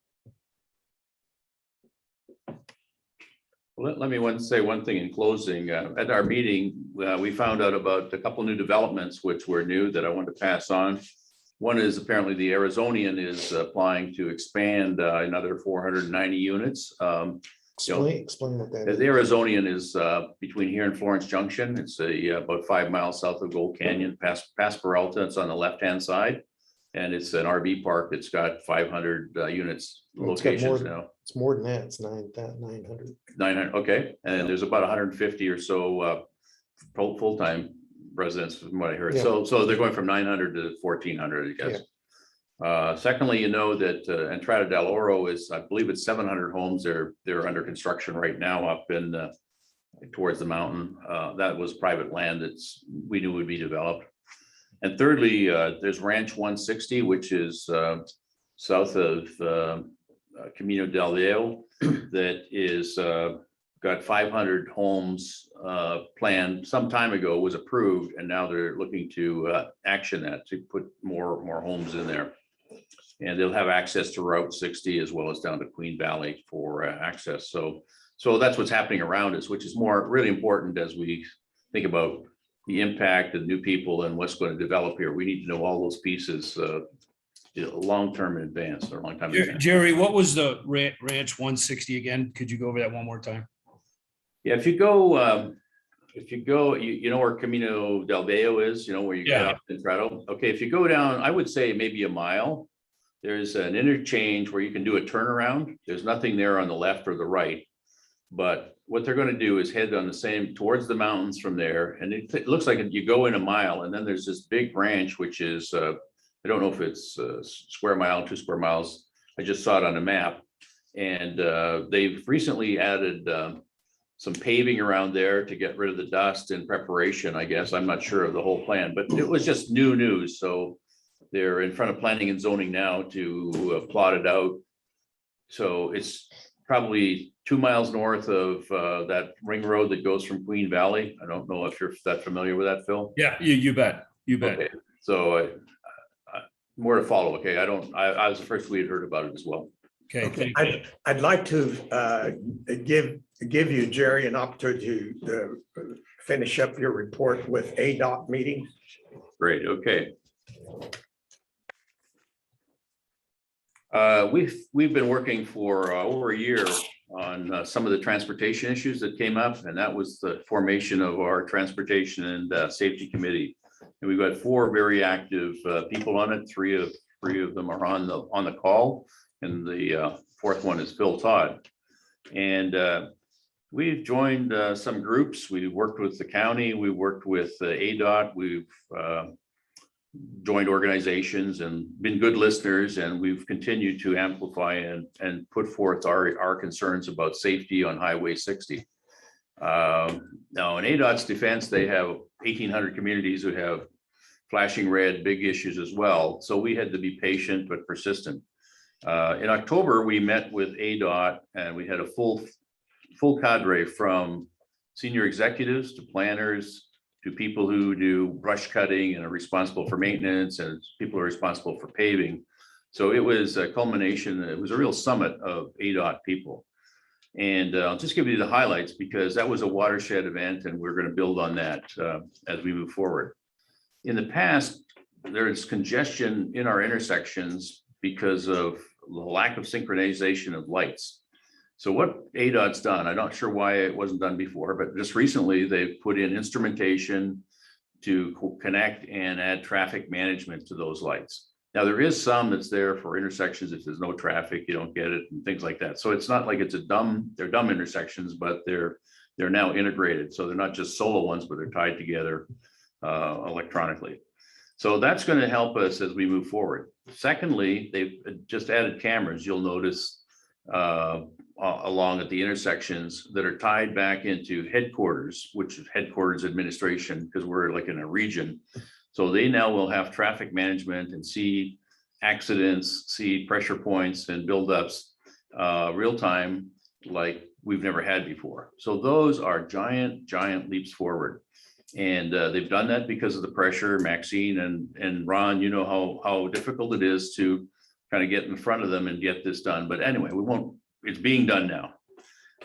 Let me say one thing in closing. At our meeting, we found out about a couple new developments which were new that I wanted to pass on. One is apparently the Arizonian is applying to expand another 490 units. Explain what that The is. Arizonian is between here and Florence Junction. It's about 5 miles south of Gold Canyon, past Peralta. It's on the left-hand side. And it's an RV park. It's got 500 units Well, it's got locations more- now. It's more than that. It's 900. 900, okay. And there's about 150 or so full-time residents from what I heard. Yeah. So they're going from 900 to 1,400, I guess. Secondly, you know that Entrada del Oro is, I believe it's 700 homes. They're under construction right now up in towards the mountain. That was private land we knew would be developed. And thirdly, there's Ranch 160, which is south of Camino del Viejo, that is got 500 homes planned some time ago, was approved, and now they're looking to action that to put more homes in there. And they'll have access to Route 60 as well as down to Queen Valley for access. So that's what's happening around us, which is really important as we think about the impact of new people and what's going to develop here. We need to know all those pieces long-term in advance or long time. in advance. Jerry, what was the Ranch 160 again? Could you go over that one more time? Yeah, if you go, you know where Camino del Viejo is, you know, where you get Yeah. up in Entrado. Okay, if you go down, I would say maybe a mile, there's an interchange where you can do a turnaround. There's nothing there on the left or the right. But what they're going to do is head on the same towards the mountains from there. And it looks like you go in a mile and then there's this big branch, which is, I don't know if it's a square mile, 2 square miles. I just saw it on a map. And they've recently added some paving around there to get rid of the dust in preparation, I guess. I'm not sure of the whole plan, but it was just new news. So they're in front of planning and zoning now to plot it out. So it's probably 2 miles north of that ring road that goes from Queen Valley. I don't know if you're that familiar with that, Phil. Yeah, you bet. You bet. Okay, so more to follow. Okay, I was the first we had heard about it as well. Okay. I'd like to give you, Jerry, an opportunity to finish up your report with ADOT meeting. Great, okay. We've been working for over a year on some of the transportation issues that came up, and that was the formation of our Transportation and Safety Committee. And we've got 4 very active people on it. Three of them are on the call, and the 4th one is Phil Todd. And we've joined some groups. We worked with the county. We worked with ADOT. We've joined organizations and been good listeners, and we've continued to amplify and put forth our concerns about safety on Highway 60. Now, in ADOT's defense, they have 1,800 communities who have flashing red, big issues as well. So we had to be patient but persistent. In October, we met with ADOT and we had a full cadre from senior executives to planners to people who do brush cutting and are responsible for maintenance, and people who are responsible for paving. So it was a culmination. It was a real summit of ADOT people. And I'll just give you the highlights because that was a watershed event and we're going to build on that as we move forward. In the past, there is congestion in our intersections because of the lack of synchronization of lights. So what ADOT's done, I'm not sure why it wasn't done before, but just recently they've put in instrumentation to connect and add traffic management to those lights. Now, there is some that's there for intersections. If there's no traffic, you don't get it and things like that. So it's not like they're dumb intersections, but they're now integrated. So they're not just solo ones, but they're tied together electronically. So that's going to help us as we move forward. Secondly, they've just added cameras. You'll notice along at the intersections that are tied back into headquarters, which is headquarters administration, because we're like in a region. So they now will have traffic management and see accidents, see pressure points and buildups real time like we've never had before. So those are giant leaps forward. And they've done that because of the pressure. Maxine and Ron, you know how difficult it is to kind of get in front of them and get this done. But anyway, it's being done now.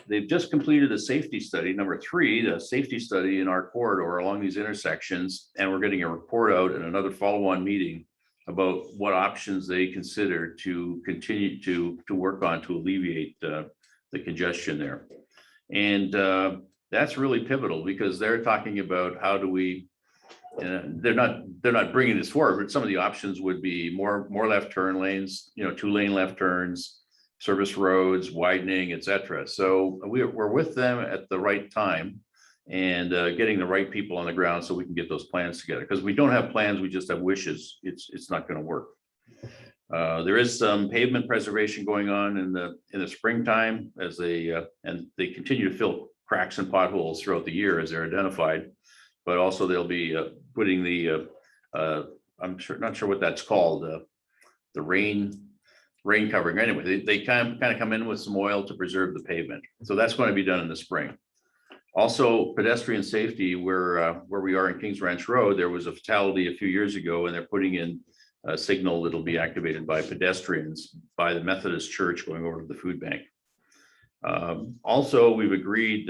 they've just completed a safety study, number 3, the safety study in our corridor along these intersections. And we're getting a report out in another follow-on meeting about what options they consider to continue to work on to alleviate the congestion there. And that's really pivotal because they're talking about how do we, they're not bringing this forward, but some of the options would be more left turn lanes, 2-lane left turns, service roads, widening, et cetera. So we're with them at the right time and getting the right people on the ground so we can get those plans together. Because we don't have plans, we just have wishes. It's not going to work. There is some pavement preservation going on in the springtime as they continue to fill cracks and potholes throughout the year as they're identified. But also they'll be putting the not sure what that's called, the rain covering. Anyway, they kind of come in with some oil to preserve the pavement. So that's going to be done in the spring. Also, pedestrian safety, where we are in Kings Ranch Road, there was a fatality a few years ago, and they're putting in a signal that'll be activated by pedestrians by the Methodist Church going over to the food bank. Also, we've agreed,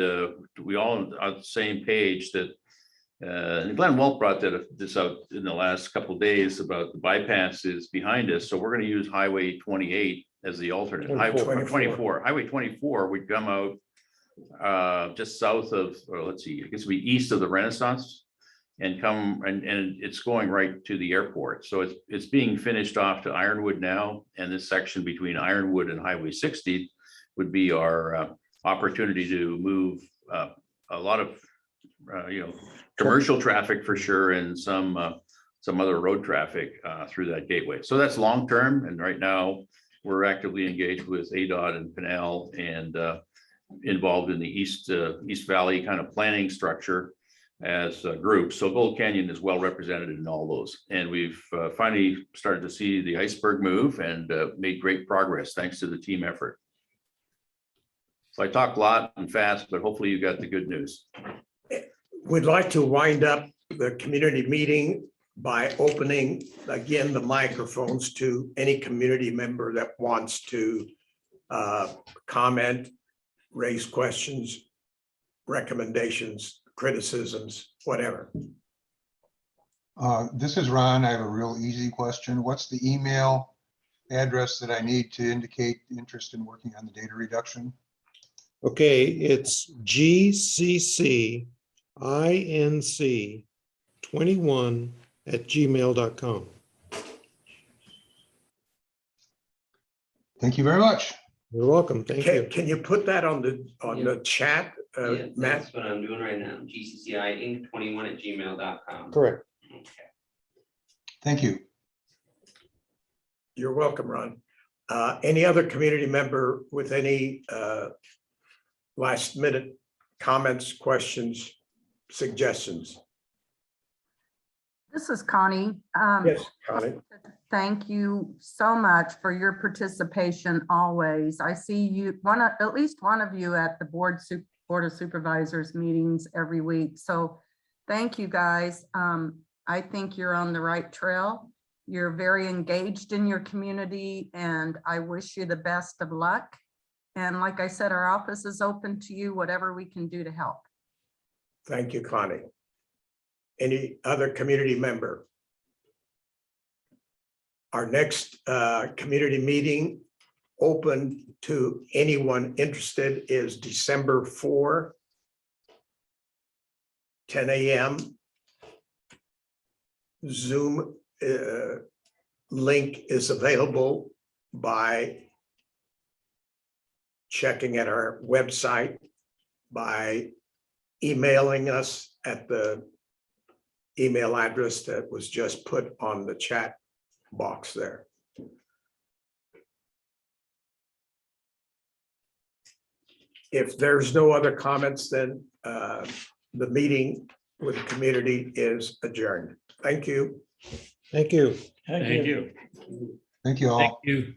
we all are on the same page that, and Glenn Walt brought this out in the last couple of days about the bypass is behind us. So we're going to use Highway 28 as the alternate. Highway 24. Highway 24 would come out just south of, or let's see, I guess it'd be east of the Renaissance and come and it's going right to the airport. So it's being finished off to Ironwood now. And this section between Ironwood and Highway 60 would be our opportunity to move a lot of, commercial traffic for sure, and some other road traffic through that gateway. So that's long term. And right now we're actively engaged with ADOT and Pinal and involved in the East Valley kind of planning structure as a group. So Gold Canyon is well represented in all those. And we've finally started to see the iceberg move and made great progress thanks to the team effort. So I talk a lot and fast, but hopefully you got the good news. We'd like to wind up the community meeting by opening again the microphones to any community member that wants to comment, raise questions, recommendations, criticisms, whatever. This is Ron. I have a real easy question. What's the email address that I need to indicate interest in working on the data reduction? Okay, it's gccinc21@gmail.com. Thank you very much. You're welcome. Thank you. Can you put that on the chat, Yeah, Matt? that's what I'm doing right now. gccinc21@gmail.com. Correct. Okay. Thank you. You're welcome, Ron. Any other community member with any last minute comments, questions, suggestions? This is Connie. Yes, Connie. Thank you so much for your participation always. I see you, at least one of you at the Board of Supervisors meetings every week. So thank you, guys. I think you're on the right trail. You're very engaged in your community, and I wish you the best of luck. And like I said, our office is open to you, whatever we can do to help. Thank you, Connie. Any other community member? Our next community meeting open to anyone interested is December 4, 10 a.m. Zoom link is available by checking at our website, by emailing us at the email address that was just put on the chat box there. If there's no other comments, then the meeting with the community is adjourned. Thank you. Thank you. Thank you. Thank you all. Thank you.